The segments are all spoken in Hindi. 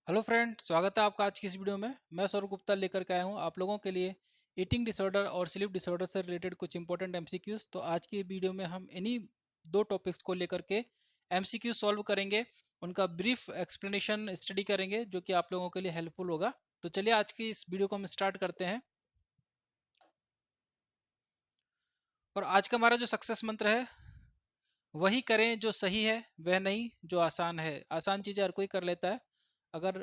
हेलो फ्रेंड, स्वागत है आपका आज की इस वीडियो में। मैं सौरभ गुप्ता लेकर के आया हूँ आप लोगों के लिए ईटिंग डिसऑर्डर और स्लीप डिसऑर्डर से रिलेटेड कुछ इंपॉर्टेंट एमसीक्यूज। तो आज की वीडियो में हम इन्हीं दो टॉपिक्स को लेकर के एमसीक्यू सॉल्व करेंगे, उनका ब्रीफ एक्सप्लेनेशन स्टडी करेंगे जो कि आप लोगों के लिए हेल्पफुल होगा। तो चलिए आज की इस वीडियो को हम स्टार्ट करते हैं। और आज का हमारा जो सक्सेस मंत्र है, वही करें जो सही है, वह नहीं जो आसान है। आसान चीज़ें हर कोई कर लेता है, अगर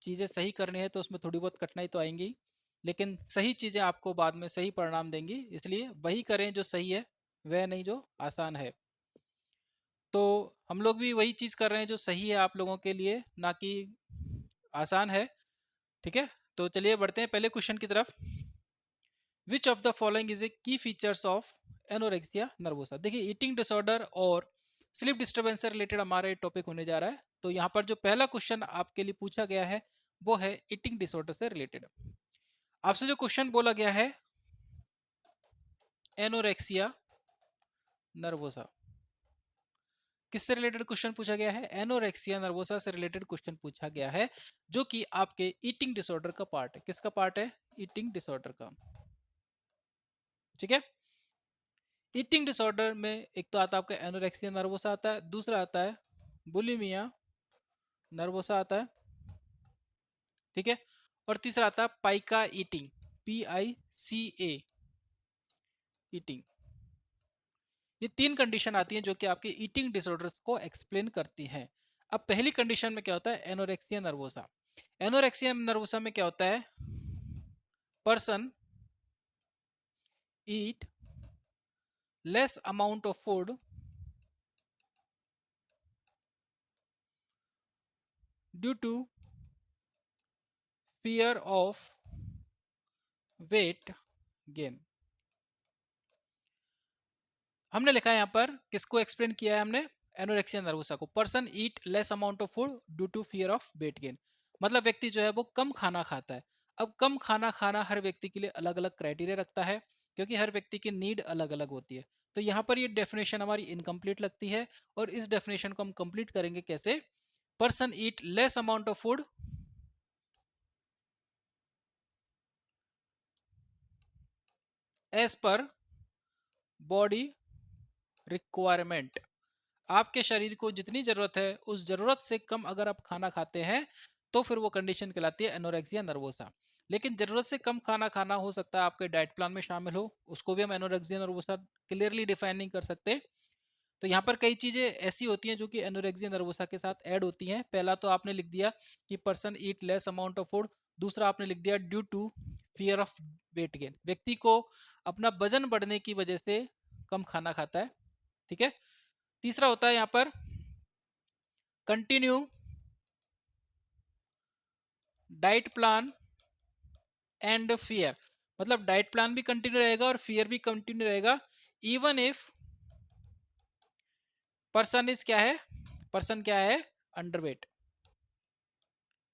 चीज़ें सही करनी है तो उसमें थोड़ी बहुत कठिनाई तो आएंगी ही, लेकिन सही चीज़ें आपको बाद में सही परिणाम देंगी। इसलिए वही करें जो सही है, वह नहीं जो आसान है। तो हम लोग भी वही चीज़ कर रहे हैं जो सही है आप लोगों के लिए, ना कि आसान है। ठीक है, तो चलिए बढ़ते हैं पहले क्वेश्चन की तरफ। Which of the following is a key features of anorexia nervosa. देखिए, ईटिंग डिसऑर्डर और स्लीप डिस्टर्बेंस से रिलेटेड हमारा टॉपिक होने जा रहा है। तो यहाँ पर जो पहला क्वेश्चन आपके लिए पूछा गया है वो है ईटिंग डिसऑर्डर से रिलेटेड। आपसे जो क्वेश्चन बोला गया है एनोरेक्सिया नर्वोसा, किससे रिलेटेड क्वेश्चन पूछा गया है? एनोरेक्सिया नर्वोसा से रिलेटेड क्वेश्चन पूछा गया है, जो कि आपके ईटिंग डिसऑर्डर का पार्ट है। किसका पार्ट है? ईटिंग डिसऑर्डर का। ठीक है, ईटिंग डिसऑर्डर में एक तो आता है आपका एनोरेक्सिया नर्वोसा आता है, दूसरा आता है बुलिमिया नर्वोसा आता है। ठीक है, और तीसरा आता है पाइका ईटिंग, PICA ईटिंग। ये तीन कंडीशन आती हैं जो कि आपके ईटिंग डिसऑर्डर्स को एक्सप्लेन करती हैं। अब पहली कंडीशन में क्या होता है? Anorexia nervosa. एनोरेक्सिया नर्वोसा में क्या होता है? Person eat less amount of food due to fear of weight gain. हमने लिखा है यहाँ पर, किसको एक्सप्लेन किया है हमने? एनोरेक्सिया नर्वोसा को। Person eat less amount of food due to fear of weight gain, मतलब व्यक्ति जो है वो कम खाना खाता है। अब कम खाना खाना हर व्यक्ति के लिए अलग अलग क्राइटेरिया रखता है, क्योंकि हर व्यक्ति की नीड अलग अलग होती है। तो यहाँ पर ये डेफिनेशन हमारी इनकम्प्लीट लगती है, और इस डेफिनेशन को हम कंप्लीट करेंगे कैसे? Person eat less amount of food as per body requirement. आपके शरीर को जितनी जरूरत है उस जरूरत से कम अगर आप खाना खाते हैं तो फिर वो कंडीशन कहलाती है एनोरेक्सिया नर्वोसा। लेकिन जरूरत से कम खाना खाना हो सकता है आपके डाइट प्लान में शामिल हो, उसको भी हम एनोरेक्सिया नर्वोसा क्लियरली डिफाइन नहीं कर सकते। तो यहाँ पर कई चीजें ऐसी होती हैं जो कि एनोरेक्सिया नर्वोसा के साथ ऐड होती हैं। पहला तो आपने लिख दिया कि person eat less amount of food, दूसरा आपने लिख दिया due to fear of weight gain, व्यक्ति को अपना वजन बढ़ने की वजह से कम खाना खाता है। ठीक है, तीसरा होता है यहाँ पर continue diet plan and fear, मतलब डाइट प्लान भी कंटिन्यू रहेगा और फियर भी कंटिन्यू रहेगा, इवन इफ पर्सन इज क्या है? पर्सन क्या है? अंडरवेट।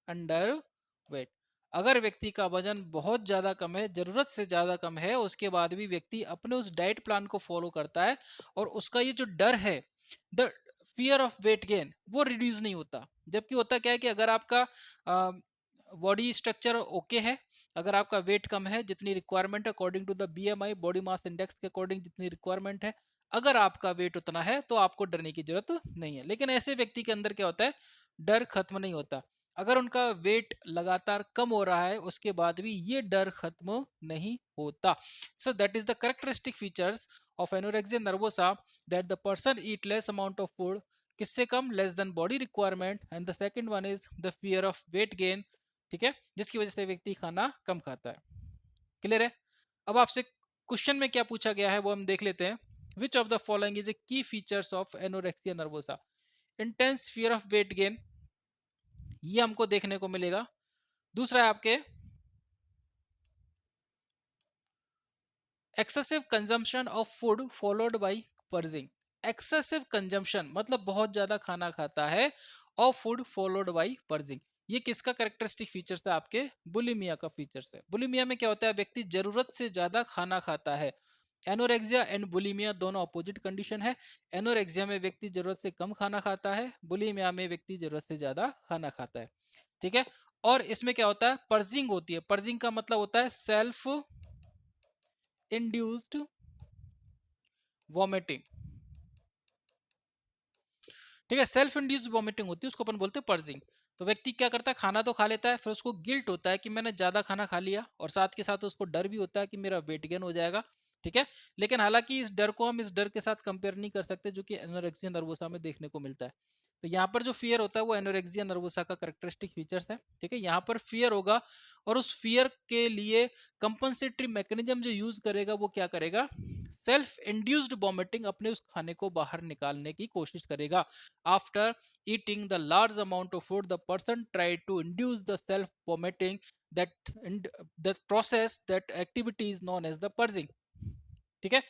अंडरवेट, अगर व्यक्ति का वजन बहुत ज्यादा कम है, जरूरत से ज्यादा कम है, उसके बाद भी व्यक्ति अपने उस डाइट प्लान को फॉलो करता है, और उसका ये जो डर है, the fear of weight gain, वो रिड्यूस नहीं होता। जबकि होता क्या है कि अगर आपका बॉडी स्ट्रक्चर ओके है, अगर आपका वेट कम है, जितनी रिक्वायरमेंट है according to the BMI body mass index के अकॉर्डिंग जितनी रिक्वायरमेंट है, अगर आपका वेट उतना है तो आपको डरने की जरूरत नहीं है। लेकिन ऐसे व्यक्ति के अंदर क्या होता है? डर खत्म नहीं होता। अगर उनका वेट लगातार कम हो रहा है उसके बाद भी ये डर खत्म नहीं होता। So that is the characteristic features of anorexia nervosa, that the person eat less amount of food, किससे कम? Less than body requirement, and the second one is the fear of weight gain. ठीक है, जिसकी वजह से व्यक्ति खाना कम खाता है। क्लियर है? अब आपसे क्वेश्चन में क्या पूछा गया है वो हम देख लेते हैं। Which of the following is a key features of anorexia nervosa? Intense fear of weight gain, ये हमको देखने को मिलेगा। दूसरा है आपके excessive consumption of food followed by purging. Excessive consumption मतलब बहुत ज्यादा खाना खाता है, of food followed by purging, ये किसका कैरेक्टरिस्टिक फीचर्स है? आपके बुलिमिया का फीचर्स है। बुलिमिया में क्या होता है? व्यक्ति जरूरत से ज्यादा खाना खाता है। एनोरेक्सिया एंड बुलिमिया दोनों अपोजिट कंडीशन है। एनोरेक्सिया में व्यक्ति जरूरत से कम खाना खाता है, बुलिमिया में व्यक्ति जरूरत से ज्यादा खाना खाता है। ठीक है। और इसमें क्या होता है, पर्जिंग होती है। पर्जिंग का मतलब होता है सेल्फ इंड्यूस्ड वॉमिटिंग, ठीक है। सेल्फ इंड्यूस वॉमिटिंग होती है, उसको अपन बोलते हैं पर्जिंग। तो व्यक्ति क्या करता है, खाना तो खा लेता है, फिर उसको गिल्ट होता है कि मैंने ज्यादा खाना खा लिया, और साथ के साथ उसको डर भी होता है कि मेरा वेट गेन हो जाएगा, ठीक है। लेकिन हालांकि इस डर को हम इस डर के साथ कंपेयर नहीं कर सकते जो कि एनोरेक्सिया नर्वोसा में देखने को मिलता है। तो यहाँ पर जो फियर होता है वो एनोरेक्सिया नर्वोसा का कैरेक्टरिस्टिक फीचर्स है, ठीक है। यहाँ पर फियर होगा, और उस फियर के लिए कंपनसेटरी मैकेनिज्म जो यूज करेगा वो क्या करेगा, सेल्फ इंड्यूस्ड वॉमिटिंग, अपने उस खाने को बाहर निकालने की कोशिश करेगा। After eating the large amount of food, the person tried to induce the self-vomiting. That the process, that activity is known as the purging. ठीक है.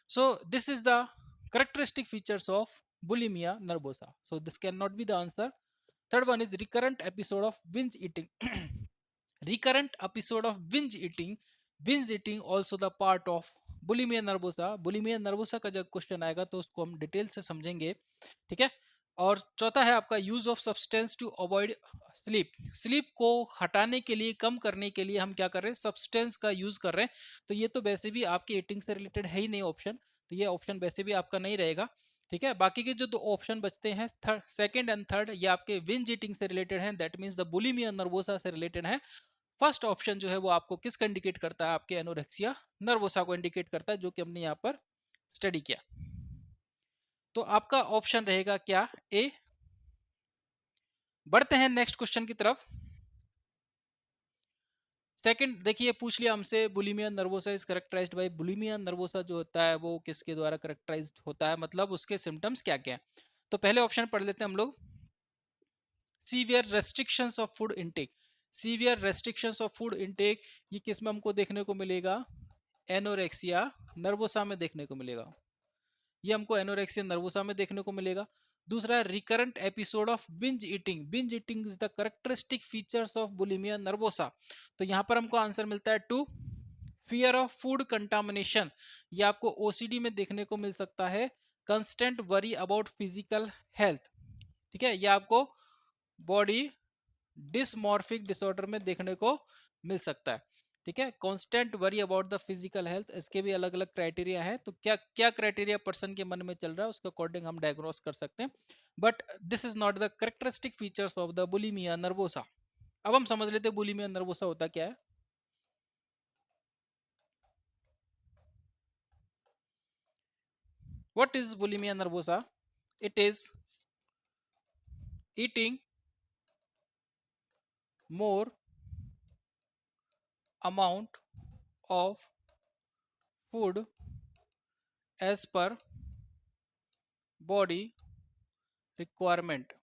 So this is the characteristic features of bulimia nervosa. So this cannot be the answer. Third one is recurrent episode of binge eating. Recurrent episode of binge eating. Binge eating also the part of bulimia nervosa. Bulimia nervosa का जब क्वेश्चन आएगा तो उसको हम डिटेल से समझेंगे, ठीक है। और चौथा है आपका use of substance to avoid sleep. Sleep को हटाने के लिए, कम करने के लिए हम क्या कर रहे हैं, सब्सटेंस का यूज कर रहे हैं। तो ये तो वैसे भी आपके ईटिंग से रिलेटेड है ही नहीं ऑप्शन, तो ये ऑप्शन वैसे भी आपका नहीं रहेगा, ठीक है। बाकी के जो दो ऑप्शन बचते हैं, सेकंड एंड थर्ड, ये आपके विंज ईटिंग से रिलेटेड हैं, that means the bulimia nervosa से रिलेटेड है। फर्स्ट ऑप्शन जो है वो आपको किसका इंडिकेट करता है, आपके एनोरेक्सिया नर्वोसा को इंडिकेट करता है, जो कि हमने यहाँ पर स्टडी किया। तो आपका ऑप्शन रहेगा क्या, ए। बढ़ते हैं नेक्स्ट क्वेश्चन की तरफ। सेकंड देखिए, पूछ लिया हमसे bulimia nervosa is characterised by, bulimia nervosa जो होता है वो किसके द्वारा कैरेक्टराइज्ड होता है, मतलब उसके सिम्टम्स क्या क्या है। तो पहले ऑप्शन पढ़ लेते हैं हम लोग, severe restrictions of food intake. Severe restrictions of food intake, ये किस में हमको देखने को मिलेगा, एनोरेक्सिया नर्वोसा में देखने को मिलेगा। ये हमको एनोरेक्सिया नर्वोसा में देखने को मिलेगा। दूसरा है recurrent episode of binge eating. Binge eating is the characteristic features of bulimia nervosa. तो यहां पर हमको आंसर मिलता है two. Fear of food contamination, ये आपको ओसीडी में देखने को मिल सकता है। Constant worry about physical health, ठीक है, ये आपको बॉडी डिसमॉर्फिक डिसऑर्डर में देखने को मिल सकता है, ठीक है। Constant worry about the physical health, इसके भी अलग अलग क्राइटेरिया है। तो क्या क्या क्राइटेरिया पर्सन के मन में चल रहा है उसके अकॉर्डिंग हम डायग्नोस कर सकते हैं, but this is not the characteristic features of the bulimia nervosa. अब हम समझ लेते हैं बुलिमिया नर्वोसा होता क्या है। What is bulimia nervosa? It is eating more amount of food as per body requirement.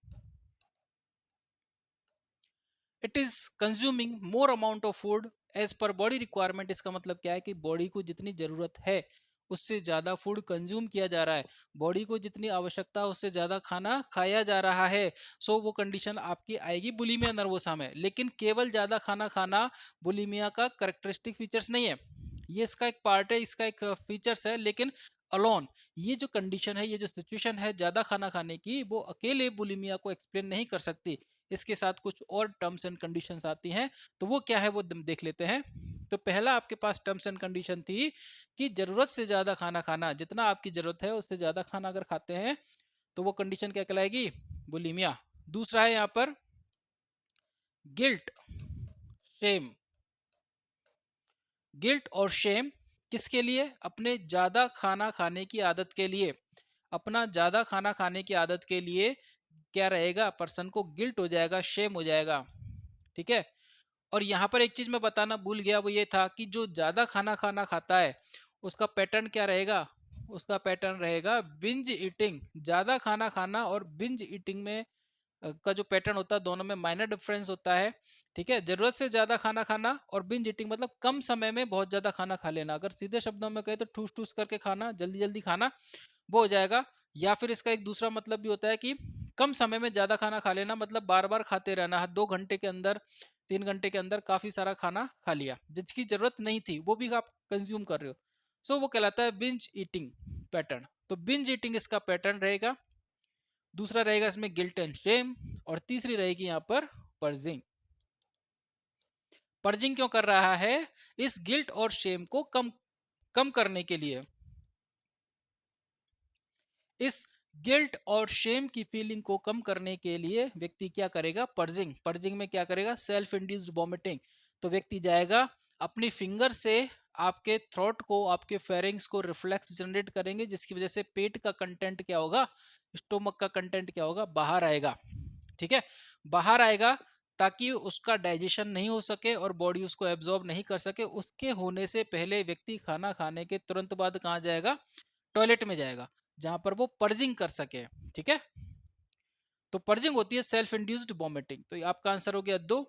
It is consuming more amount of food as per body requirement। इसका मतलब क्या है कि बॉडी को जितनी जरूरत है उससे ज्यादा फूड कंज्यूम किया जा रहा है, बॉडी को जितनी आवश्यकता है उससे ज्यादा खाना खाया जा रहा है। सो वो कंडीशन आपकी आएगी बुलिमिया नर्वोसा में। लेकिन केवल ज्यादा खाना खाना बुलिमिया का कैरेक्टरिस्टिक फीचर्स नहीं है, ये इसका एक पार्ट है, इसका एक फीचर्स है, लेकिन अलोन ये जो कंडीशन है, ये जो सिचुएशन है ज्यादा खाना खाने की, वो अकेले बुलिमिया को एक्सप्लेन नहीं कर सकती। इसके साथ कुछ और टर्म्स एंड कंडीशंस आती हैं, तो वो क्या है वो देख लेते हैं। तो पहला आपके पास टर्म्स एंड कंडीशन थी कि जरूरत से ज्यादा खाना खाना, जितना आपकी जरूरत है उससे ज्यादा खाना अगर खाते हैं तो वो कंडीशन क्या कहलाएगी, बुलिमिया। दूसरा है यहाँ पर गिल्ट शेम। गिल्ट और शेम किसके लिए, अपने ज्यादा खाना खाने की आदत के लिए। अपना ज्यादा खाना खाने की आदत के लिए क्या रहेगा, पर्सन को गिल्ट हो जाएगा, शेम हो जाएगा, ठीक है। और यहाँ पर एक चीज मैं बताना भूल गया, वो ये था कि जो ज्यादा खाना खाना खाता है उसका पैटर्न क्या रहेगा, उसका पैटर्न रहेगा बिंज ईटिंग। ज्यादा खाना खाना और बिंज ईटिंग में का जो पैटर्न होता है दोनों में माइनर डिफरेंस होता है, ठीक है। जरूरत से ज्यादा खाना खाना और बिंज ईटिंग मतलब कम समय में बहुत ज्यादा खाना खा लेना। अगर सीधे शब्दों में कहे तो ठूस ठूस करके खाना, जल्दी जल्दी खाना, वो हो जाएगा। या फिर इसका एक दूसरा मतलब भी होता है कि कम समय में ज्यादा खाना खा लेना, मतलब बार बार खाते रहना, 2 घंटे के अंदर 3 घंटे के अंदर काफी सारा खाना खा लिया जिसकी जरूरत नहीं थी, वो भी आप कंज्यूम कर रहे हो। सो वो कहलाता है बिंज ईटिंग पैटर्न। तो बिंज ईटिंग इसका पैटर्न रहेगा। दूसरा रहेगा इसमें गिल्ट एंड शेम, और तीसरी रहेगी यहाँ पर पर्जिंग। पर्जिंग क्यों कर रहा है? इस गिल्ट और शेम को कम कम करने के लिए। इस गिल्ट और शेम की फीलिंग को कम करने के लिए व्यक्ति क्या करेगा? पर्जिंग। पर्जिंग में क्या करेगा? Self induced vomiting. तो व्यक्ति जाएगा अपनी फिंगर से आपके थ्रोट को, आपके फेरिंग्स को रिफ्लेक्स जनरेट करेंगे, जिसकी वजह से पेट का कंटेंट क्या होगा? स्टोमक का कंटेंट क्या होगा? बाहर आएगा। ठीक है, बाहर आएगा ताकि उसका डाइजेशन नहीं हो सके और बॉडी उसको एब्जॉर्ब नहीं कर सके। उसके होने से पहले व्यक्ति खाना खाने के तुरंत बाद कहाँ जाएगा? टॉयलेट में जाएगा, जहां पर वो पर्जिंग कर सके। ठीक है, तो पर्जिंग होती है सेल्फ इंड्यूस्ड वॉमिटिंग। तो आपका आंसर हो गया 2।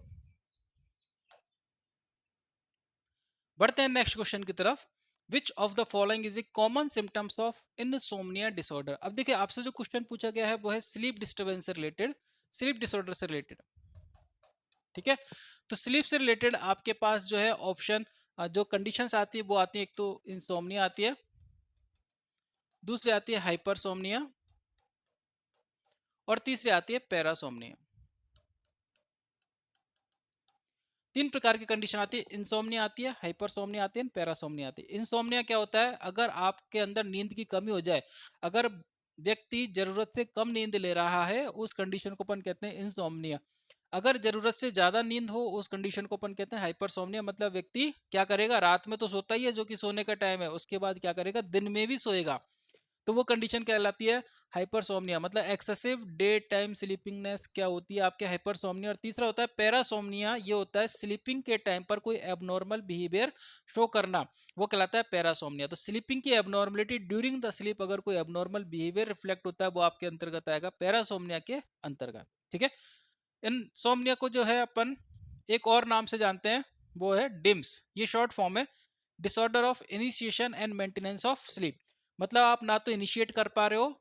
बढ़ते हैं नेक्स्ट क्वेश्चन की तरफ। Which of the following is a common symptoms of insomnia disorder? अब देखिए आपसे जो क्वेश्चन पूछा गया है वो है स्लीप डिस्टर्बेंस से रिलेटेड, स्लीप डिसऑर्डर से रिलेटेड। ठीक है, तो स्लीप से रिलेटेड आपके पास जो है ऑप्शन, जो कंडीशंस आती है वो आती है, एक तो इंसोम्निया आती है, दूसरी आती है हाइपरसोम्निया, और तीसरी आती है पैरासोम्निया। तीन प्रकार की कंडीशन आती है, इंसोम्निया आती है, हाइपरसोम्निया आती है, पैरासोम्निया आती है। इंसोम्निया क्या होता है? अगर आपके अंदर नींद की कमी हो जाए, अगर व्यक्ति जरूरत से कम नींद ले रहा है, उस कंडीशन को अपन कहते हैं इंसोम्निया। अगर जरूरत से ज्यादा नींद हो, उस कंडीशन को अपन कहते हैं हाइपरसोम्निया। मतलब व्यक्ति क्या करेगा? रात में तो सोता ही है, जो कि सोने का टाइम है, उसके बाद क्या करेगा? दिन में भी सोएगा, तो वो कंडीशन कहलाती है हाइपरसोम्निया। मतलब एक्सेसिव डे टाइम स्लीपिंगनेस क्या होती है? आपके हाइपरसोम्निया। और तीसरा होता है पैरासोम्निया, ये होता है स्लीपिंग के टाइम पर कोई एबनॉर्मल बिहेवियर शो करना, वो कहलाता है पैरासोम्निया। तो स्लीपिंग की एबनॉर्मलिटी ड्यूरिंग द स्लीप, अगर कोई एबनॉर्मल बिहेवियर रिफ्लेक्ट होता है, वो आपके अंतर्गत आएगा पैरासोम्निया के अंतर्गत। ठीक है, इनसोम्निया को जो है अपन एक और नाम से जानते हैं, वो है डिम्स। ये शॉर्ट फॉर्म है, disorder of initiation and maintenance of sleep. मतलब आप ना तो इनिशिएट कर पा रहे हो,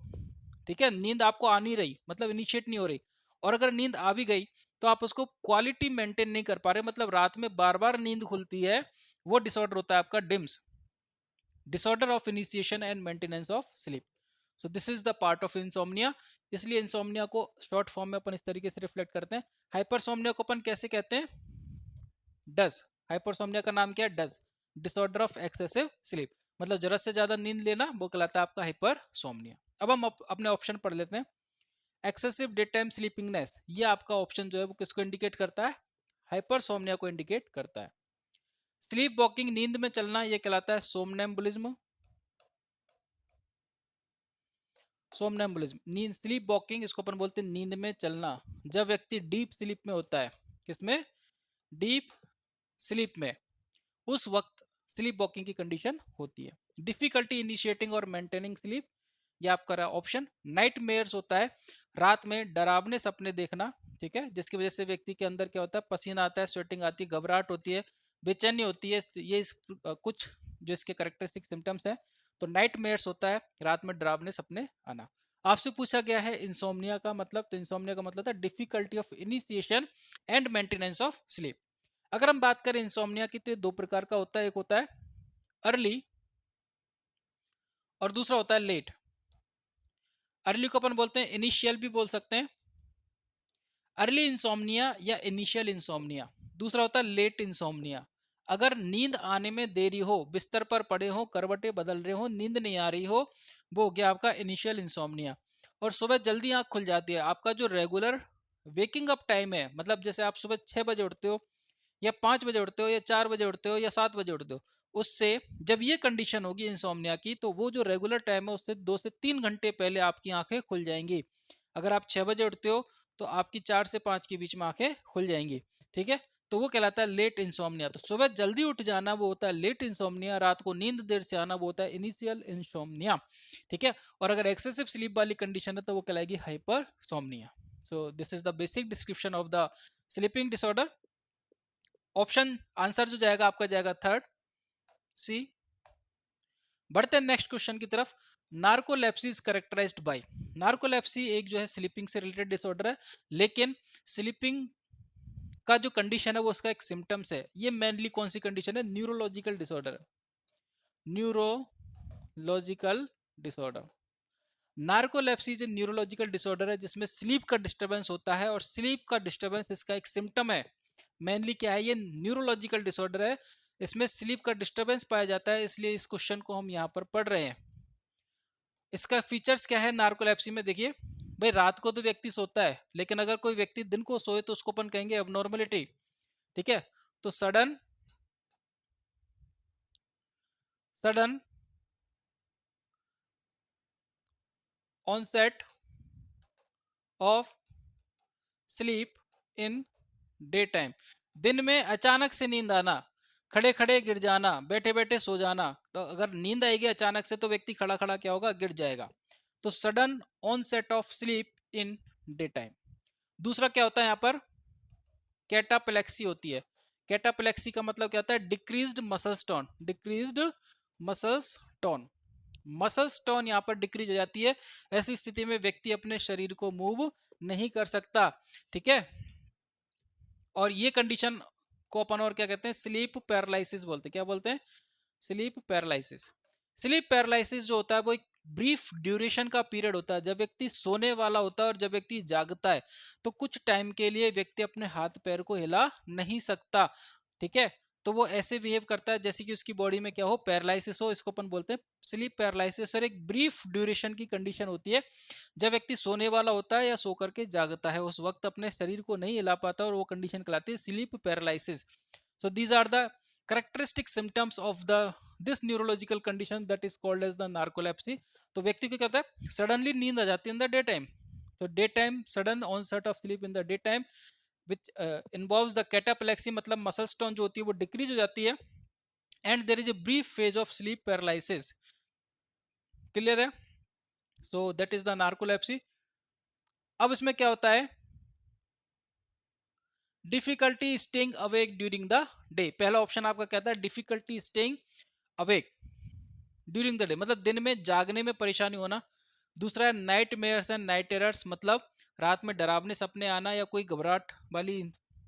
ठीक है, नींद आपको आ नहीं रही, मतलब इनिशिएट नहीं हो रही, और अगर नींद आ भी गई तो आप उसको क्वालिटी मेंटेन नहीं कर पा रहे, मतलब रात में बार बार नींद खुलती है, वो डिसऑर्डर होता है आपका dims, disorder of initiation and maintenance of sleep. So this is the part of insomnia. इसलिए इंसोम्निया को शॉर्ट फॉर्म में अपन इस तरीके से रिफ्लेक्ट करते हैं। हाइपरसोम्निया को अपन कैसे कहते हैं? डज। हाइपरसोम्निया का नाम क्या है? Does, disorder of excessive sleep. मतलब जरूरत से ज्यादा नींद लेना, वो कहलाता है आपका हाइपरसोम्निया। अब हम अपने ऑप्शन पढ़ लेते हैं। एक्सेसिव डे टाइम स्लीपिंगनेस, ये आपका ऑप्शन जो है वो किसको इंडिकेट करता है? हाइपरसोम्निया को इंडिकेट करता है। स्लीप वॉकिंग, नींद में चलना, ये कहलाता है सोमनैम्बुलिज्म। सोमनैम्बुलिज्म, नींद, स्लीप वॉकिंग इसको अपन बोलते हैं नींद में चलना, जब व्यक्ति डीप स्लीप में होता है। किसमें? डीप स्लीप में, उस वक्त स्लीप वॉकिंग की कंडीशन होती है। डिफिकल्टी इनिशिएटिंग और मेंटेनिंग स्लीप, ये आपका रहा ऑप्शन। नाइट मेयर्स होता है रात में डरावने सपने देखना, ठीक है, जिसकी वजह से व्यक्ति के अंदर क्या होता है? पसीना आता है, स्वेटिंग आती है, घबराहट होती है, बेचैनी होती है। ये कुछ जो इसके करेक्टरिस्टिक सिम्टम्स हैं। तो नाइट मेयर्स होता है रात में डरावने सपने आना। आपसे पूछा गया है इंसोम्निया का मतलब, तो इंसोम्निया का मतलब था difficulty of initiation and maintenance of sleep. अगर हम बात करें इंसोम्निया की, तो ये दो प्रकार का होता है, एक होता है अर्ली और दूसरा होता है लेट। अर्ली को अपन बोलते हैं इनिशियल भी बोल सकते हैं, अर्ली इंसोम्निया या इनिशियल इंसोम्निया। दूसरा होता है लेट इंसोम्निया, अगर नींद आने में देरी हो, बिस्तर पर पड़े हो, करवटें बदल रहे हो, नींद नहीं आ रही हो, वो हो गया आपका इनिशियल इंसोम्निया। और सुबह जल्दी आंख खुल जाती है, आपका जो रेगुलर वेकिंग अप टाइम है, मतलब जैसे आप सुबह 6 बजे उठते हो, या 5 बजे उठते हो, या 4 बजे उठते हो, या 7 बजे उठते हो, उससे जब ये कंडीशन होगी इंसोम्निया की, तो वो जो रेगुलर टाइम है उससे 2 से 3 घंटे पहले आपकी आंखें खुल जाएंगी। अगर आप 6 बजे उठते हो तो आपकी 4 से 5 के बीच में आंखें खुल जाएंगी। ठीक है, तो वो कहलाता है लेट इंसोम्निया। तो सुबह जल्दी उठ जाना वो होता है लेट इंसोम्निया, रात को नींद देर से आना वो होता है इनिशियल इंसोम्निया। ठीक है, और अगर एक्सेसिव स्लीप वाली कंडीशन है तो वो कहलाएगी hypersomnia. So this is the basic description of the sleeping disorder. Option answer जो जाएगा आपका जाएगा थर्ड, सी। बढ़ते हैं नेक्स्ट क्वेश्चन की तरफ। Narcolepsy is characterised by, narcolepsy एक जो है स्लीपिंग से रिलेटेड डिसऑर्डर है, लेकिन स्लीपिंग का जो कंडीशन है वो उसका एक सिम्टम्स है। ये मेनली कौन सी कंडीशन है? Neurological disorder, neurological disorder. Narcolepsy जो न्यूरोलॉजिकल डिसऑर्डर है जिसमें स्लीप का डिस्टर्बेंस होता है, और स्लीप का डिस्टर्बेंस इसका एक सिम्टम है। मेनली क्या है, ये न्यूरोलॉजिकल डिसऑर्डर है, इसमें स्लीप का डिस्टरबेंस पाया जाता है, इसलिए इस क्वेश्चन को हम यहाँ पर पढ़ रहे हैं। इसका फीचर्स क्या है नार्कोलेप्सी में, देखिए भाई रात को तो व्यक्ति सोता है, लेकिन अगर कोई व्यक्ति दिन को सोए तो उसको अपन कहेंगे अबनॉर्मलिटी, ठीक है। तो sudden sudden onset of sleep in day time, दिन में अचानक से नींद आना, खड़े खड़े गिर जाना, बैठे बैठे सो जाना। तो अगर नींद आएगी अचानक से तो व्यक्ति खड़ा खड़ा क्या होगा, गिर जाएगा। तो sudden onset of sleep in day time. दूसरा क्या होता है यहाँ पर, कैटाप्लेक्सी होती है। कैटाप्लेक्सी का मतलब क्या होता है, decreased muscles tone, decreased muscles tone, muscles tone यहाँ पर डिक्रीज हो जाती है। ऐसी स्थिति में व्यक्ति अपने शरीर को मूव नहीं कर सकता, ठीक है। और ये कंडीशन को अपन और क्या कहते हैं, स्लीप पैरालिसिस बोलते हैं। क्या बोलते हैं, स्लीप पैरालिसिस। स्लीप पैरालिसिस जो होता है वो एक ब्रीफ ड्यूरेशन का पीरियड होता है, जब व्यक्ति सोने वाला होता है और जब व्यक्ति जागता है तो कुछ टाइम के लिए व्यक्ति अपने हाथ पैर को हिला नहीं सकता, ठीक है। तो वो ऐसे बिहेव करता है जैसे कि उसकी बॉडी में क्या हो, पैरालिसिस हो। इसको अपन बोलते हैं स्लीप पैरालिसिस, और एक ब्रीफ ड्यूरेशन की कंडीशन होती है जब व्यक्ति सोने वाला होता है या सो करके जागता है, उस वक्त अपने शरीर को नहीं हिला पाता और वो कंडीशन कहलाती है sleep paralysis. So these are the characteristic symptoms of the this neurological condition that is called as the narcolepsy। तो व्यक्ति को क्या होता है, सडनली नींद आ जाती है इन द डे टाइम। तो day time sudden onset of sleep in the day time which involves the cataplexy, मतलब मसल टोन जो होती है वो डिक्रीज हो जाती है, and there is a brief phase of sleep paralysis. Clear है, so that is the narcolepsy. अब इसमें क्या होता है, difficulty staying awake during the day. पहला ऑप्शन आपका कहता है difficulty staying awake during the day, मतलब दिन में जागने में परेशानी होना। दूसरा है nightmares and night terrors, मतलब रात में डरावने सपने आना या कोई घबराहट वाली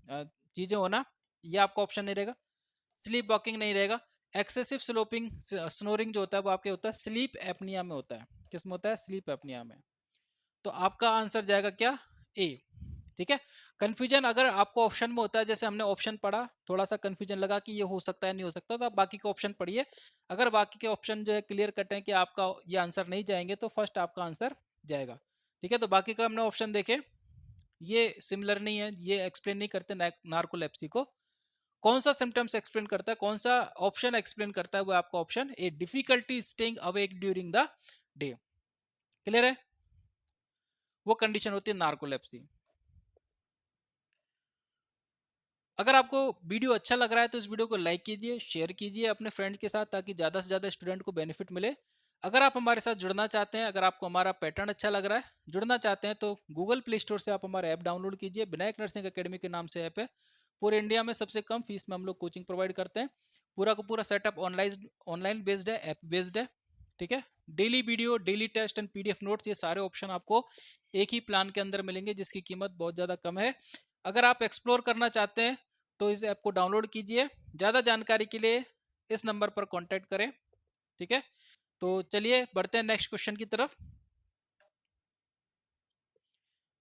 चीजें होना, यह आपका ऑप्शन नहीं रहेगा। स्लीप वॉकिंग नहीं रहेगा। एक्सेसिव स्लोपिंग स्नोरिंग जो होता है वो आपके होता है स्लीप एपनिया में होता है। किस में होता है, स्लीप एपनिया में। तो आपका आंसर जाएगा क्या, ए, ठीक है। कंफ्यूजन अगर आपको ऑप्शन में होता है, जैसे हमने ऑप्शन पढ़ा, थोड़ा सा कंफ्यूजन लगा कि ये हो सकता है नहीं हो सकता, तो आप बाकी के ऑप्शन पढ़िए। अगर बाकी के ऑप्शन जो है क्लियर कट है कि आपका ये आंसर नहीं जाएंगे तो फर्स्ट आपका आंसर जाएगा, ठीक है। तो बाकी का हमने ऑप्शन देखे, ये सिमिलर नहीं है, ये एक्सप्लेन नहीं करते नार्कोलेप्सी को। कौन सा सिम्टम्स एक्सप्लेन करता है, कौन सा ऑप्शन एक्सप्लेन करता है, वो आपका option A, difficulty staying awake during the day. Clear है, वो कंडीशन होती है नार्कोलेप्सी। अगर आपको वीडियो अच्छा लग रहा है तो इस वीडियो को लाइक कीजिए, शेयर कीजिए अपने फ्रेंड्स के साथ, ताकि ज़्यादा से ज़्यादा स्टूडेंट को बेनिफिट मिले। अगर आप हमारे साथ जुड़ना चाहते हैं, अगर आपको हमारा पैटर्न अच्छा लग रहा है, जुड़ना चाहते हैं, तो गूगल प्ले स्टोर से आप हमारा ऐप डाउनलोड कीजिए। विनायक नर्सिंग अकेडमी के नाम से ऐप है। पूरे इंडिया में सबसे कम फीस में हम लोग कोचिंग प्रोवाइड करते हैं। पूरा का पूरा सेटअप ऑनलाइन बेस्ड है, ऐप बेस्ड है, ठीक है। Daily video, daily test and PDF notes, ये सारे ऑप्शन आपको एक ही प्लान के अंदर मिलेंगे, जिसकी कीमत बहुत ज़्यादा कम है। अगर आप एक्सप्लोर करना चाहते हैं तो इस ऐप को डाउनलोड कीजिए। ज़्यादा जानकारी के लिए इस नंबर पर कांटेक्ट करें, ठीक है। तो चलिए बढ़ते हैं नेक्स्ट क्वेश्चन की तरफ।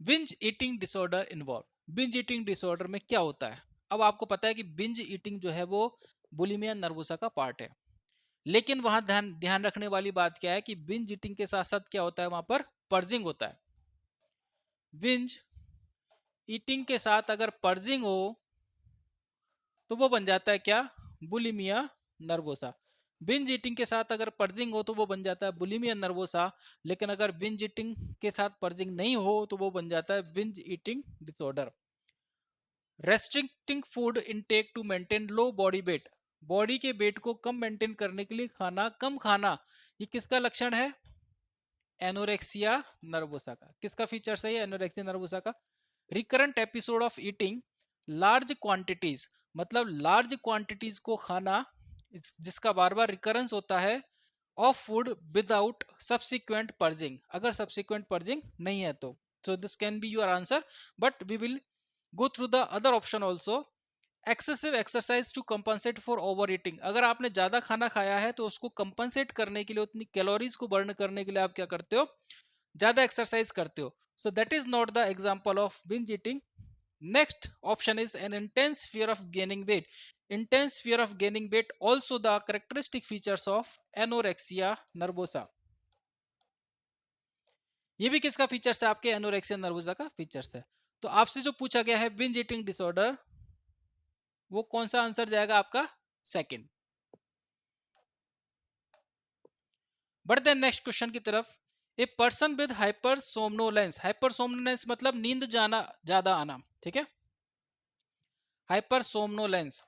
Binge eating disorder involve. Binge eating disorder में क्या होता है, अब आपको पता है कि बिंज ईटिंग जो है वो बुलिमिया नर्वोसा का पार्ट है, लेकिन वहां ध्यान ध्यान रखने वाली बात क्या है कि बिंज ईटिंग के साथ साथ क्या होता है, वहां पर पर्जिंग होता है। बिंज ईटिंग के साथ अगर पर्जिंग हो तो वो बन जाता है क्या, बुलिमिया नर्वोसा। बिंज ईटिंग के साथ अगर पर्जिंग हो तो वो बन जाता है बुलिमिया नर्वोसा, लेकिन अगर बिंज ईटिंग के साथ पर्जिंग नहीं हो तो वो बन जाता है binge eating disorder. Restricting food intake to maintain low body weight, body के वेट को कम मेंटेन करने के लिए खाना कम खाना, ये किसका लक्षण है, एनोरेक्सिया नर्वोसा का। किसका फीचर है ये, एनोरेक्सिया नर्वोसा का। Recurrent episode of eating large quantities, मतलब लार्ज क्वांटिटीज को खाना जिसका बार बार रिकरेंस होता है, of food without subsequent purging, अगर सब्सिक्वेंट पर्जिंग नहीं है तो। So this can be your answer, but we will go through the other option also. Excessive exercise to compensate for overeating, अगर आपने ज्यादा खाना खाया है तो उसको कंपनसेट करने के लिए, उतनी कैलोरीज को बर्न करने के लिए आप क्या करते हो, ज्यादा एक्सरसाइज करते हो। सो that is not the example of binge eating Next option is an intense fear of gaining weight. Intense fear of gaining weight also the characteristic features of anorexia nervosa. ये भी किसका फीचर्स है? आपके एनोरेक्सिया नर्वोसा का फीचर्स है। तो आपसे जो पूछा गया है बिंज ईटिंग डिसऑर्डर, वो कौन सा आंसर जाएगा आपका? सेकंड। बढ़ते हैं नेक्स्ट क्वेश्चन की तरफ। ए पर्सन विद हाइपरसोमनोलेंस, हाइपरसोमनोलेंस मतलब नींद जाना ज्यादा आना, ठीक है। हाइपरसोमनोलेंस,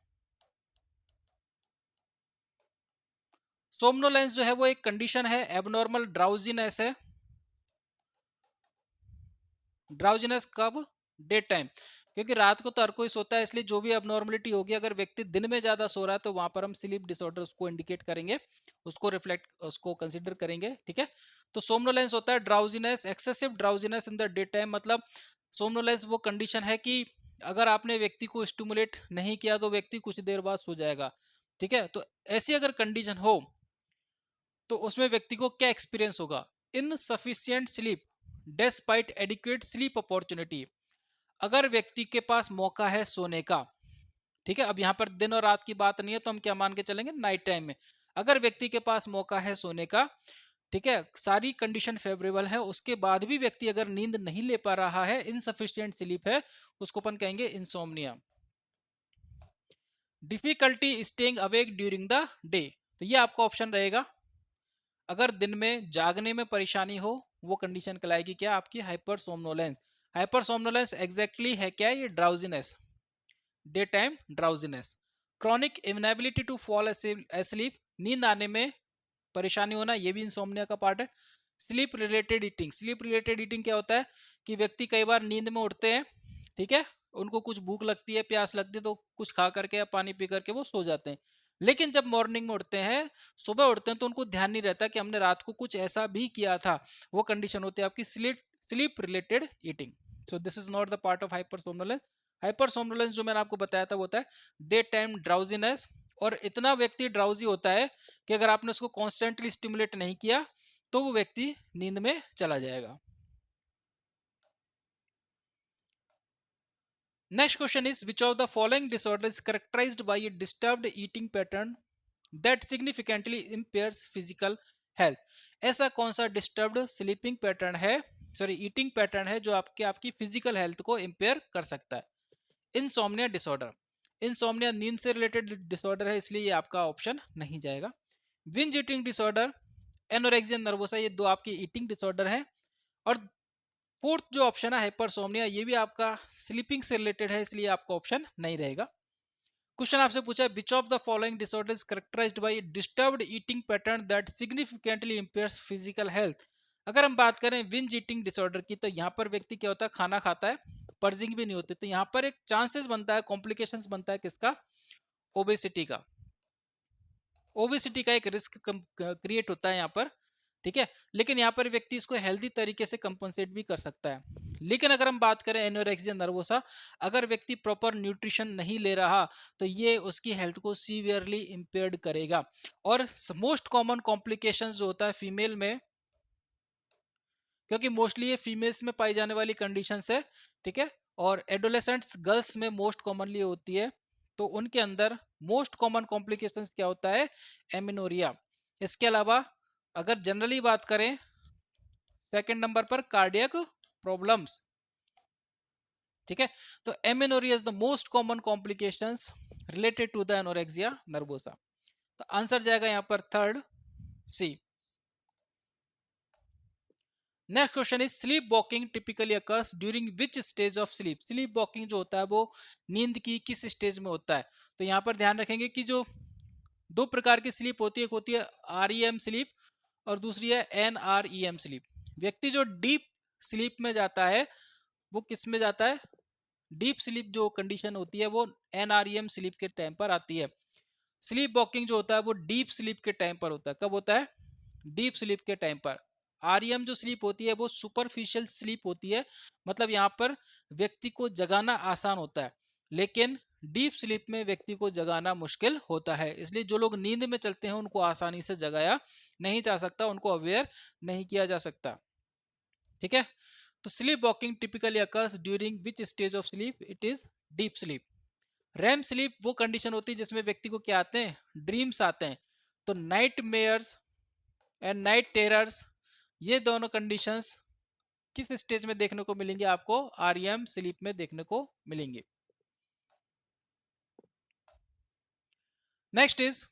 सोमनोलेंस जो है वो एक कंडीशन है, एबनॉर्मल ड्राउजीनेस है। ड्राउजीनेस कब? डे टाइम, क्योंकि रात को तो हर कोई सोता है, इसलिए जो भी अबनॉर्मलिटी होगी, अगर व्यक्ति दिन में ज्यादा सो रहा है तो वहां पर हम स्लीप डिसऑर्डर उसको इंडिकेट करेंगे, उसको रिफ्लेक्ट, उसको कंसीडर करेंगे, ठीक है। तो सोमनोलेंस होता है drowsiness, excessive drowsiness in the day time, मतलब सोमनोलेंस वो कंडीशन है कि अगर आपने व्यक्ति को स्टिमुलेट नहीं किया तो व्यक्ति कुछ देर बाद सो जाएगा, ठीक है। तो ऐसी अगर कंडीशन हो तो उसमें व्यक्ति को क्या एक्सपीरियंस होगा? Insufficient sleep despite adequate sleep opportunity, अगर व्यक्ति के पास मौका है सोने का, ठीक है, अब यहां पर दिन और रात की बात नहीं है तो हम क्या मान के चलेंगे? नाइट टाइम में। अगर व्यक्ति के पास मौका है सोने का, ठीक है, सारी कंडीशन फेवरेबल है, उसके बाद भी व्यक्ति अगर नींद नहीं ले पा रहा है, इनसफिशिएंट स्लीप है, उसको अपन कहेंगे insomnia. Difficulty staying awake during the day, तो ये आपका ऑप्शन रहेगा। अगर दिन में जागने में परेशानी हो, वो कंडीशन कहलाएगी क्या? आपकी हाइपरसोमनोलेंस। हाइपरसोमनोलेंस एग्जैक्टली है क्या? ये drowsiness, day time drowsiness. Chronic inability to fall asleep, नींद आने में परेशानी होना, ये भी इंसोम्निया का पार्ट है। Sleep related eating, sleep related eating क्या होता है कि व्यक्ति कई बार नींद में उठते हैं, ठीक है, उनको कुछ भूख लगती है, प्यास लगती है, तो कुछ खा करके या पानी पी करके वो सो जाते हैं, लेकिन जब मॉर्निंग में उठते हैं, सुबह उठते हैं, तो उनको ध्यान नहीं रहता कि हमने रात को कुछ ऐसा भी किया था, वो कंडीशन होती है आपकी sleep related eating. So this is not the part of hypersomnolence. Hypersomnolence जो मैंने आपको बताया था वो होता है डे टाइम ड्राउजीनेस, और इतना व्यक्ति ड्राउजी होता है कि अगर आपने उसको कॉन्स्टेंटली स्टिमुलेट नहीं किया तो वो व्यक्ति नींद में चला जाएगा। Next question is which of the following disorder is characterised by a disturbed eating pattern that significantly impairs physical health, ऐसा कौन सा डिस्टर्ब्ड स्लीपिंग पैटर्न है, सॉरी ईटिंग पैटर्न है, जो आपकी फिजिकल हेल्थ को इंपेयर कर सकता है? इंसोम्निया डिसऑर्डर, इंसोम्निया नींद से रिलेटेड डिसऑर्डर है, इसलिए ये आपका ऑप्शन नहीं जाएगा। Vij eating disorder, anorexia nervosa, ये दो आपके ईटिंग डिसऑर्डर हैं। और फोर्थ जो ऑप्शन है हाइपरसोमनिया, ये भी आपका स्लीपिंग से रिलेटेड है, इसलिए आपका ऑप्शन नहीं रहेगा। क्वेश्चन आपसे पूछा है which of the following disorder is characterised by disturbed eating pattern that significantly impairs physical health. अगर हम बात करें विंज ईटिंग डिसऑर्डर की, तो यहाँ पर व्यक्ति क्या होता है, खाना खाता है, पर्जिंग भी नहीं होती, तो यहाँ पर एक चांसेस बनता है, कॉम्प्लिकेशंस बनता है किसका? ओबेसिटी का। ओबेसिटी का एक रिस्क क्रिएट होता है यहाँ पर, ठीक है, लेकिन यहाँ पर व्यक्ति इसको हेल्दी तरीके से कंपनसेट भी कर सकता है। लेकिन अगर हम बात करें एनोरेक्सिया नर्वोसा, अगर व्यक्ति प्रॉपर न्यूट्रिशन नहीं ले रहा तो ये उसकी हेल्थ को सीवियरली इंपेयर्ड करेगा। और मोस्ट कॉमन कॉम्प्लिकेशंस जो होता है फीमेल में, क्योंकि मोस्टली ये फीमेल्स में पाई जाने वाली कंडीशंस है, ठीक है, और एडोलेसेंट्स गर्ल्स में मोस्ट कॉमनली होती है, तो उनके अंदर मोस्ट कॉमन कॉम्प्लिकेशंस क्या होता है? एमिनोरिया। इसके अलावा अगर जनरली बात करें, सेकंड नंबर पर कार्डियक प्रॉब्लम्स, ठीक है। तो amenorrhoea is the most common complications related to the anorexia nervosa. तो आंसर जाएगा यहां पर third, C. Next question is sleep walking typically occurs during which stage of sleep. Sleep walking जो होता है वो नींद की किस स्टेज में होता है? तो यहाँ पर ध्यान रखेंगे कि जो दो प्रकार की स्लीप होती है, एक होती है REM स्लीप और दूसरी है NREM स्लीप। व्यक्ति जो डीप स्लीप में जाता है वो किस में जाता है? डीप स्लीप जो कंडीशन होती है वो NREM स्लीप के टाइम पर आती है। स्लीप वॉकिंग जो होता है वो डीप स्लीप के टाइम पर होता है। कब होता है? डीप स्लीप के टाइम पर। REM जो स्लीप होती है वो सुपरफिशियल स्लीप होती है, मतलब यहाँ पर व्यक्ति को जगाना आसान होता है, लेकिन डीप स्लीप में व्यक्ति को जगाना मुश्किल होता है। इसलिए जो लोग नींद में चलते हैं उनको आसानी से जगाया नहीं जा सकता, उनको अवेयर नहीं किया जा सकता, ठीक है। तो sleep walking typically occurs during which stage of sleep? It is deep sleep. REM sleep वो कंडीशन होती है जिसमें व्यक्ति को क्या आते हैं? ड्रीम्स आते हैं। तो nightmares and night terrors, ये दोनों कंडीशंस किस स्टेज में देखने को मिलेंगे आपको? आरईएम स्लीप में देखने को मिलेंगे। Next is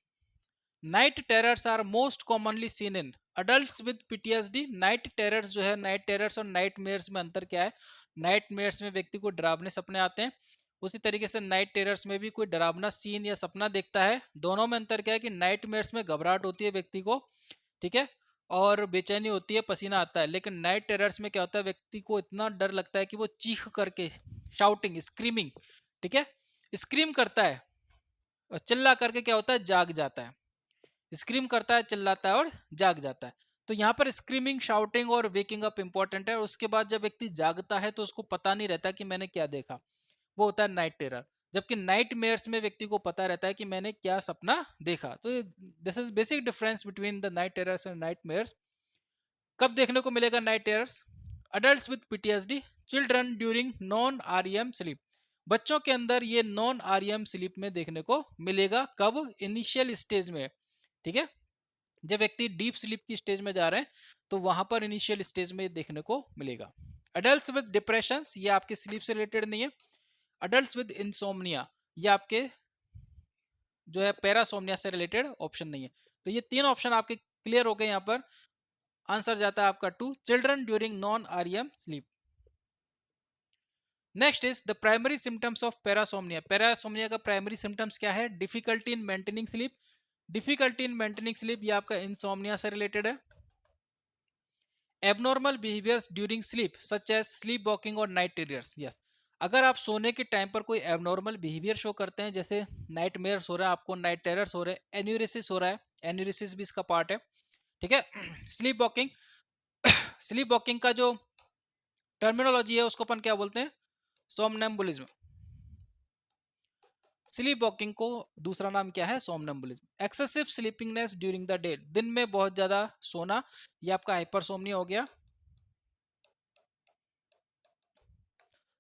night terrors are most commonly seen in adults with PTSD. Night terrors जो है, नाइट टेरर्स और नाइट मेयर्स में अंतर क्या है? नाइट मेयर्स में व्यक्ति को डरावने सपने आते हैं, उसी तरीके से नाइट टेरर्स में भी कोई डरावना सीन या सपना देखता है। दोनों में अंतर क्या है कि नाइट मेयर्स में घबराहट होती है व्यक्ति को, ठीक है, और बेचैनी होती है, पसीना आता है। लेकिन नाइट टेरर्स में क्या होता है? व्यक्ति को इतना डर लगता है कि वो चीख करके, शाउटिंग, स्क्रीमिंग, ठीक है, स्क्रीम करता है और चिल्ला करके क्या होता है? जाग जाता है। स्क्रीम करता है, चिल्लाता है और जाग जाता है। तो यहाँ पर स्क्रीमिंग, शाउटिंग और वेकिंग अप इंपॉर्टेंट है। उसके बाद जब व्यक्ति जागता है तो उसको पता नहीं रहता कि मैंने क्या देखा, वो होता है नाइट टेरर। जबकि नाइट मेयर्स में व्यक्ति को पता रहता है कि मैंने क्या सपना देखा। तो this is basic difference between the night terrors and nightmares. कब देखने को मिलेगा night terrors? Adults with PTSD, children during non REM sleep. बच्चों के अंदर ये नॉन आरईएम स्लीप में देखने को मिलेगा। कब? इनिशियल स्टेज में, ठीक है। जब व्यक्ति डीप स्लीप की स्टेज में जा रहे हैं तो वहां पर इनिशियल स्टेज में देखने को मिलेगा। अडल्ट्स विद डिप्रेशन, ये आपके स्लीप से रिलेटेड नहीं है। अडल्ट्स विद इंसोम्निया, ये आपके जो है पैरासोम्निया से रिलेटेड ऑप्शन नहीं है। तो ये तीन ऑप्शन आपके क्लियर हो गए। यहाँ पर आंसर जाता है आपका 2, children during non REM sleep. Next is the primary symptoms of parasomnia. Parasomnia का प्राइमरी सिम्टम्स क्या है? Difficulty in maintaining sleep. Difficulty in maintaining sleep ये आपका इंसोम्निया से रिलेटेड है। Abnormal behaviours during sleep such as sleep walking और नाइट टेरियर्स। यस, अगर आप सोने के टाइम पर कोई एबनॉर्मल बिहेवियर शो करते हैं, जैसे नाइट मेयर्स हो रहा है आपको, नाइट टेरर्स हो रहे हैं, एन्यूरेसिस हो रहा है, एन्यूरेसिस भी इसका पार्ट है, ठीक है। स्लीप वॉकिंग, स्लीप वॉकिंग का जो टर्मिनोलॉजी है उसको अपन क्या बोलते हैं? सोमनैम्बुलिज्म। स्लीप वॉकिंग को दूसरा नाम क्या है? सोमनैम्बुलिज्म। एक्सेसिव स्लीपिंगनेस ड्यूरिंग द डे, दिन में बहुत ज्यादा सोना, ये आपका हाइपरसोम्निया हो गया।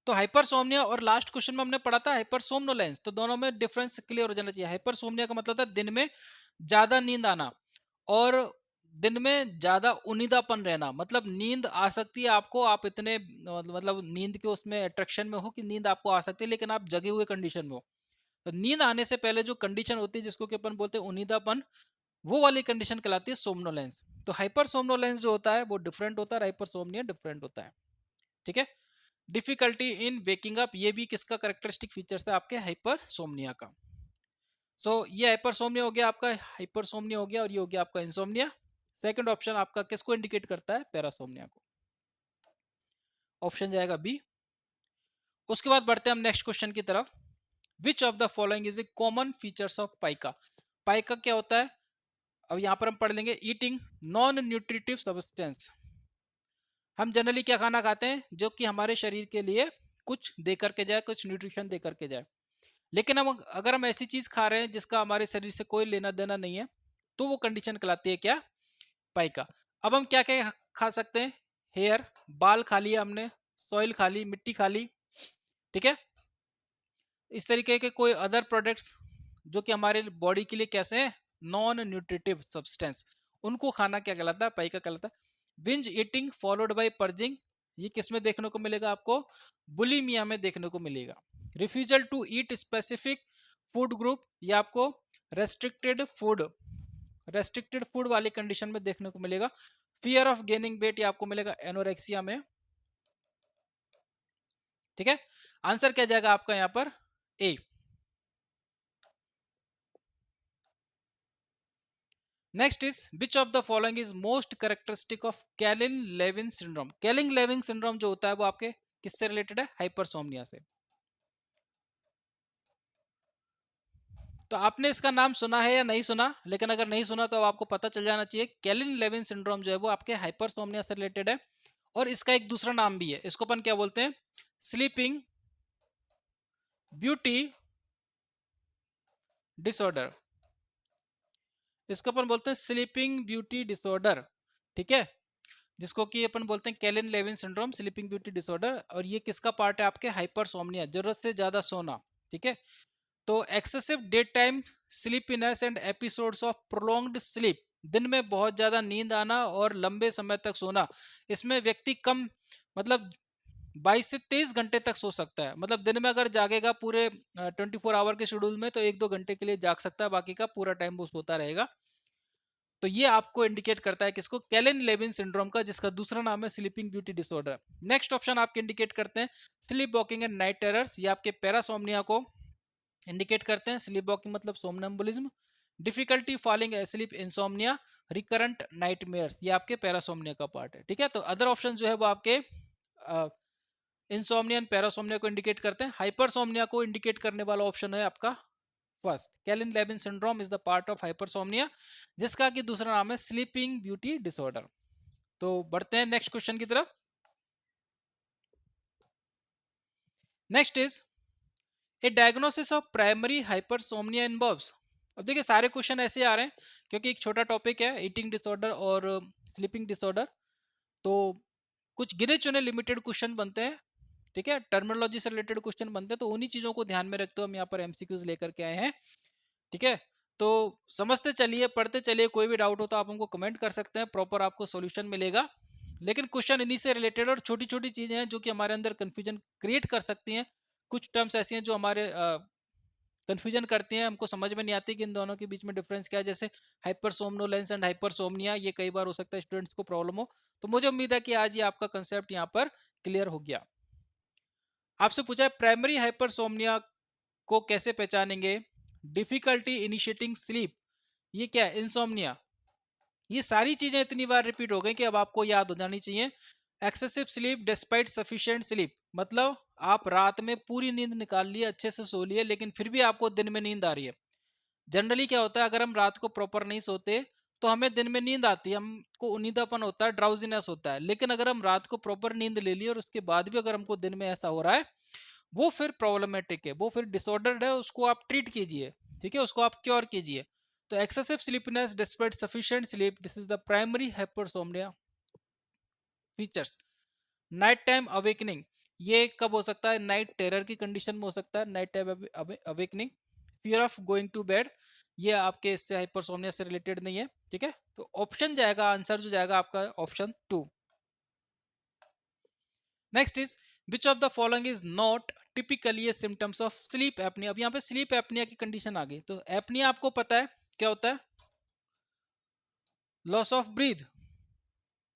तो हाइपरसोम्निया और लास्ट क्वेश्चन में हमने पढ़ा था हाइपरसोम्नोलेंस, तो दोनों में डिफरेंस क्लियर हो जाना चाहिए। हाइपरसोम्निया का मतलब था दिन में ज्यादा नींद आना, और दिन में ज्यादा उनीदापन रहना। मतलब नींद आ सकती है आपको, आप इतने मतलब नींद के उसमें अट्रैक्शन में हो कि नींद आपको आ सकती है, लेकिन आप जगे हुए कंडीशन में हो। तो नींद आने से पहले जो कंडीशन होती है जिसको कि अपन बोलते हैं उनीदापन, वो वाली कंडीशन कहलाती है सोमनोलेंस। तो हाइपरसोम्नोलेंस जो होता है वो डिफरेंट होता है, हाइपरसोम्निया डिफरेंट होता है, ठीक है। डिफिकल्टी इन वेकिंग अप, ये भी किसका कैरेक्टरिस्टिक फीचर्स है? आपके हाइपरसोम्निया का। ये हाइपरसोम्निया हो गया आपका, हाइपरसोम्निया हो गया, और ये हो गया आपका इंसोम्निया। सेकंड ऑप्शन आपका किसको इंडिकेट करता है? पैरासोम्निया को। ऑप्शन जाएगा बी। उसके बाद बढ़ते हैं हम नेक्स्ट क्वेश्चन की तरफ। Which of the following is a common features of pica? Pica क्या होता है? अब यहां पर हम पढ़ लेंगे। ईटिंग नॉन न्यूट्रिटिव सब्सटेंस, हम जनरली क्या खाना खाते हैं जो कि हमारे शरीर के लिए कुछ दे करके जाए, कुछ न्यूट्रिशन दे करके जाए। लेकिन हम अगर हम ऐसी चीज खा रहे हैं जिसका हमारे शरीर से कोई लेना देना नहीं है, तो वो कंडीशन कहलाती है क्या? पाइका। अब हम क्या क्या खा सकते हैं? हेयर, बाल खा लिया हमने, सॉइल खा ली, मिट्टी खा ली, ठीक है। इस तरीके के कोई अदर प्रोडक्ट्स जो कि हमारे बॉडी के लिए कैसे हैं? नॉन न्यूट्रिटिव सब्सटेंस, उनको खाना क्या कहलाता है? पाइका कहलाता है। Binge eating followed by purging, ये किस में देखने को मिलेगा आपको? बुलिमिया में देखने को मिलेगा। Refusal to eat specific food group, ये आपको रेस्ट्रिक्टेड फूड वाली कंडीशन में देखने को मिलेगा। फियर ऑफ गेनिंग वेट, ये आपको मिलेगा एनोरेक्सिया में, ठीक है। आंसर क्या जाएगा आपका यहाँ पर? A. Next is which of the following is most characteristic of Kleine Levin syndrome? Kleine Levin syndrome जो होता है वो आपके किससे रिलेटेड है? हाइपरसोम्निया से। तो आपने इसका नाम सुना है या नहीं सुना? लेकिन अगर नहीं सुना तो आपको पता चल जाना चाहिए। कैलिन लेविन सिंड्रोम जो है वो आपके हाइपरसोम्निया से रिलेटेड है, और इसका एक दूसरा नाम भी है। इसको अपन क्या बोलते हैं? Sleeping beauty disorder. इसको अपन बोलते हैं स्लीपिंग ब्यूटी डिसऑर्डर, ठीक है। जिसको कि अपन बोलते हैं Kleine Levin syndrome, sleeping beauty disorder. और ये किसका पार्ट है आपके, हाइपरसोम्निया, जरूरत से ज्यादा सोना। ठीक है, तो excessive day time sleepiness and episodes of prolonged sleep, दिन में बहुत ज्यादा नींद आना और लंबे समय तक सोना। इसमें व्यक्ति कम मतलब 22 से 23 घंटे तक सो सकता है। मतलब दिन में अगर जागेगा पूरे 24 आवर के शेड्यूल में, तो 1-2 घंटे के लिए जाग सकता है, बाकी का पूरा टाइम वो सोता रहेगा। तो ये आपको इंडिकेट करता है किसको, कैलिन लेविन सिंड्रोम का, जिसका दूसरा नाम है sleeping beauty disorder. Next option आपके इंडिकेट करते हैं sleep walking and night terrors, ये आपके पैरासोमनिया को इंडिकेट करते हैं। स्लीप वॉकिंग मतलब somnambulism, difficulty falling asleep insomnia, recurrent nightmares, ये आपके पैरासोमनिया का पार्ट है। ठीक है, तो अदर ऑप्शन जो है वो आपके इंसोम्निया एंड पैरासोमनिया को इंडिकेट करते हैं। हाइपरसोमनिया को इंडिकेट करने वाला ऑप्शन है आपका first, Kleine Levin syndrome is the part of hypersomnia, जिसका कि दूसरा नाम है स्लीपिंग ब्यूटी डिसऑर्डर। तो बढ़ते हैं नेक्स्ट क्वेश्चन की तरफ। Next is a diagnosis of primary hypersomnia involves. अब देखिए सारे क्वेश्चन ऐसे आ रहे हैं क्योंकि एक छोटा टॉपिक है, ईटिंग डिसऑर्डर और स्लीपिंग डिसऑर्डर, तो कुछ गिने चुने लिमिटेड क्वेश्चन बनते हैं। ठीक है, टर्मिनोलॉजी से रिलेटेड क्वेश्चन बनते हैं, तो उन्हीं चीजों को ध्यान में रखते हुए हम यहाँ पर एमसीक्यूज लेकर के आए हैं। ठीक है, तो समझते चलिए, पढ़ते चलिए, कोई भी डाउट हो तो आप हमको कमेंट कर सकते हैं, प्रॉपर आपको सॉल्यूशन मिलेगा। लेकिन क्वेश्चन इन्हीं से रिलेटेड और छोटी छोटी चीजें हैं जो कि हमारे अंदर कंफ्यूजन क्रिएट कर सकती हैं। कुछ टर्म्स ऐसी हैं जो हमारे कंफ्यूजन करती हैं, हमको समझ में नहीं आती कि इन दोनों के बीच में डिफरेंस क्या है। जैसे हाइपरसोमनोलेंस एंड हाइपरसोमनिया, ये कई बार हो सकता है स्टूडेंट्स को प्रॉब्लम हो। तो मुझे उम्मीद है कि आज ये आपका कंसेप्ट यहाँ पर क्लियर हो गया। आपसे पूछा है प्राइमरी हाइपरसोमनिया को कैसे पहचानेंगे, डिफिकल्टी इनिशिएटिंग स्लीप, ये क्या है, इंसोमनिया। ये सारी चीजें इतनी बार रिपीट हो गई कि अब आपको याद हो जानी चाहिए। Excessive sleep despite sufficient sleep, मतलब आप रात में पूरी नींद निकाल लिए, अच्छे से सो लिए, लेकिन फिर भी आपको दिन में नींद आ रही है। जनरली क्या होता है, अगर हम रात को प्रॉपर नहीं सोते तो हमें दिन में नींद आती है, हमको उनीदापन होता है, ड्राउजीनेस होता है। लेकिन अगर हम रात को प्रॉपर नींद ले लिए और उसके बाद भी अगर हमको दिन में ऐसा हो रहा है, वो फिर प्रॉब्लमेटिक है, वो फिर डिसऑर्डर्ड है, उसको आप ट्रीट कीजिए। ठीक है, उसको आप क्योर कीजिए। तो excessive sleepiness despite sufficient sleep, this is the primary hypersomnia features. Night time awakening, ये कब हो सकता है, नाइट टेरर की कंडीशन में हो सकता है, night time awakening. Fear of going to bed, ये आपके इससे हाइपरसोमनिया से रिलेटेड नहीं है। ठीक है, तो ऑप्शन जाएगा, आंसर जो जाएगा आपका option 2। Next is which of the following is not typically symptoms of sleep apnoea. अब यहाँ पे स्लीप एपनिया की कंडीशन आ गई। तो एपनिया आपको पता है क्या होता है, लॉस ऑफ ब्रीथ,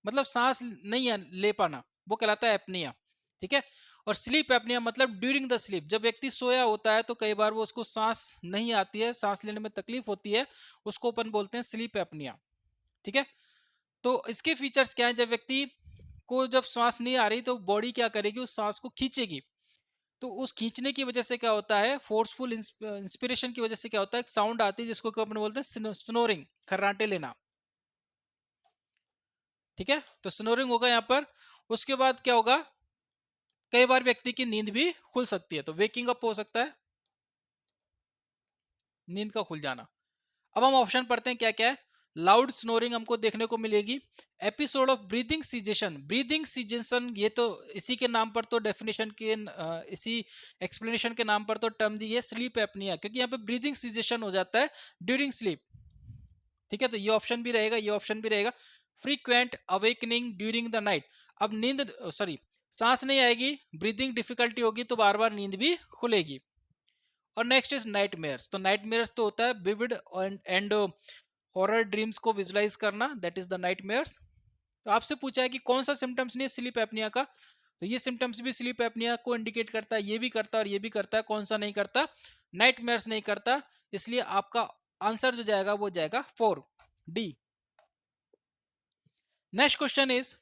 मतलब सांस नहीं ले पाना, वो कहलाता है एपनिया। ठीक है, और स्लीप एपनिया मतलब ड्यूरिंग द स्लीप, जब व्यक्ति सोया होता है तो कई बार वो उसको सांस नहीं आती है, सांस लेने में तकलीफ होती है, उसको अपन बोलते हैं स्लीप एपनिया। ठीक है, तो इसके फीचर्स क्या है, जब व्यक्ति को जब सांस नहीं आ रही तो बॉडी क्या करेगी, उस सांस को खींचेगी। तो उस खींचने की वजह से क्या होता है, फोर्सफुल इंस्पिरेशन की वजह से क्या होता है, एक साउंड आती है जिसको अपन बोलते हैं स्नोरिंग, खर्राटे लेना। ठीक है, तो स्नोरिंग होगा यहाँ पर। उसके बाद क्या होगा, कई बार व्यक्ति की नींद भी खुल सकती है, तो वेकिंग अप हो सकता है, नींद का खुल जाना। अब हम ऑप्शन पढ़ते हैं क्या क्या है। लाउड स्नोरिंग हमको देखने को मिलेगी, episode of breathing cessation, breathing cessation ये तो इसी के नाम पर तो डेफिनेशन के इसी एक्सप्लेनेशन के नाम पर तो टर्म दी है स्लीप एपनिया, क्योंकि यहाँ पे ब्रीदिंग सीजेशन हो जाता है ड्यूरिंग स्लीप। ठीक है, तो ये ऑप्शन भी रहेगा, ये ऑप्शन भी रहेगा। Frequent awakening during the night, अब नींद सॉरी सांस नहीं आएगी, ब्रीदिंग डिफिकल्टी होगी, तो बार बार नींद भी खुलेगी। और नेक्स्ट इज नाइटमेयर्स, तो नाइटमेयर्स तो होता है विविड एंड हॉरर ड्रीम्स को विजुलाइज करना, दैट इज द नाइटमेयर्स। तो आपसे पूछा है कि कौन सा सिम्टम्स नहीं है स्लीप एपनिया का, तो ये सिम्टम्स भी स्लीप एपनिया को इंडिकेट करता है, ये भी करता है और ये भी करता है। कौन सा नहीं करता, नाइटमेयर्स नहीं करता, इसलिए आपका आंसर जो जाएगा वो जाएगा 4 D. Next question is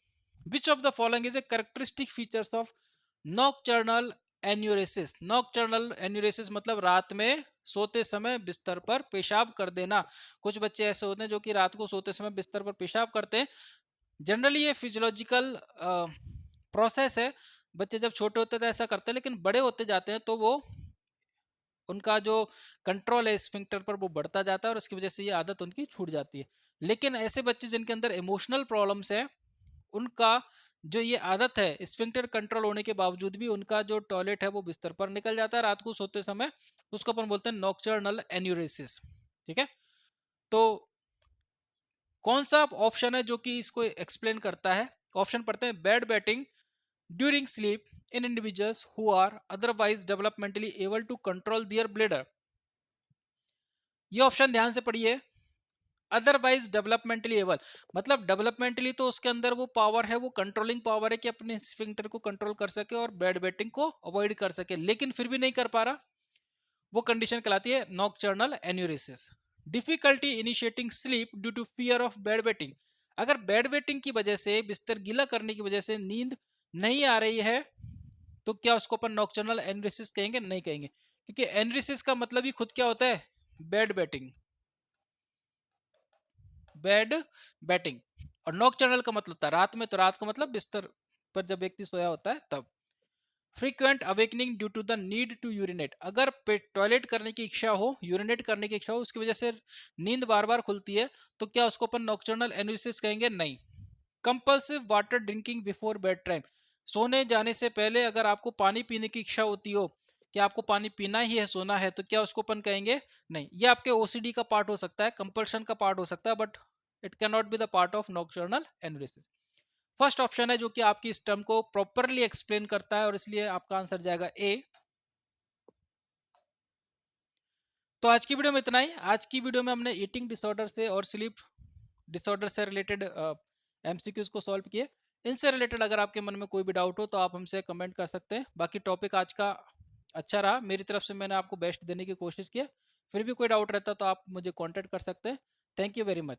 which of the following is a characteristic features of nocturnal enuresis. Nocturnal enuresis मतलब रात में सोते समय बिस्तर पर पेशाब कर देना। कुछ बच्चे ऐसे होते हैं जो कि रात को सोते समय बिस्तर पर पेशाब करते हैं। जनरली ये फिजियोलॉजिकल प्रोसेस है, बच्चे जब छोटे होते थे ऐसा करते हैं, लेकिन बड़े होते जाते हैं तो वो उनका जो कंट्रोल है स्फिंक्टर पर वो बढ़ता जाता है और उसकी वजह से ये आदत उनकी छूट जाती है। लेकिन ऐसे बच्चे जिनके अंदर इमोशनल प्रॉब्लम्स है उनका जो ये आदत है, स्फिंक्टर कंट्रोल होने के बावजूद भी उनका जो टॉयलेट है वो बिस्तर पर निकल जाता है रात को सोते समय, उसको अपन बोलते हैं नॉक्टर्नल एन्यूरेसिस। ठीक है, तो कौन सा ऑप्शन है जो कि इसको एक्सप्लेन करता है? ऑप्शन पढ़ते हैं, bed wetting during sleep in individuals who are otherwise developmentally able to control their bladder. ये ऑप्शन ध्यान से पढ़िए, अदरवाइज डेवलपमेंटली एबल, मतलब डेवलपमेंटली तो उसके अंदर वो पावर है, वो कंट्रोलिंग पावर है कि अपने स्फिंक्टर को कंट्रोल कर सके और बेड वेटिंग को अवॉइड कर सके, लेकिन फिर भी नहीं कर पा रहा, वो कंडीशन कहलाती है nocturnal enuresis. Difficulty initiating sleep due to fear of bed wetting, अगर बेड वेटिंग की वजह से, बिस्तर गीला करने की वजह से नींद नहीं आ रही है, तो क्या उसको अपन नॉक्टर्नल एन्यूरिसिस कहेंगे? नहीं कहेंगे, क्योंकि एन्यूरिसिस का मतलब ही खुद क्या होता है? Bed wetting, bed batting. और नॉकटर्नल का मतलब था रात में, तो रात का मतलब बिस्तर पर जब व्यक्ति सोया होता है तब। Frequent awakening due to the need to urinate, अगर टॉयलेट करने की इच्छा हो, यूरिनेट करने की इच्छा हो, उसकी वजह से नींद बार बार खुलती है, तो क्या उसको अपन नॉक्टर्नल एन्यूरिसिस कहेंगे? नहीं। Compulsive water drinking before bed time, सोने जाने से पहले अगर आपको पानी पीने की इच्छा होती हो कि आपको पानी पीना ही है, सोना है, तो क्या उसको अपन कहेंगे? नहीं। ये आपके ओसीडी का पार्ट हो सकता है, कंपल्शन का पार्ट हो सकता है, but it can not be the part of nocturnal enuresis. First option है जो कि आपकी इस टर्म को प्रॉपरली एक्सप्लेन करता है, और इसलिए आपका आंसर जाएगा ए। तो आज की वीडियो में इतना ही। आज की वीडियो में हमने ईटिंग डिसऑर्डर से और स्लीप डिसऑर्डर से रिलेटेड एमसीक्यूज को सॉल्व किए। इनसे रिलेटेड अगर आपके मन में कोई भी डाउट हो तो आप हमसे कमेंट कर सकते हैं। बाकी टॉपिक आज का अच्छा रहा, मेरी तरफ से मैंने आपको बेस्ट देने की कोशिश की है। फिर भी कोई डाउट रहता तो आप मुझे कॉन्टेक्ट कर सकते हैं। Thank you very much.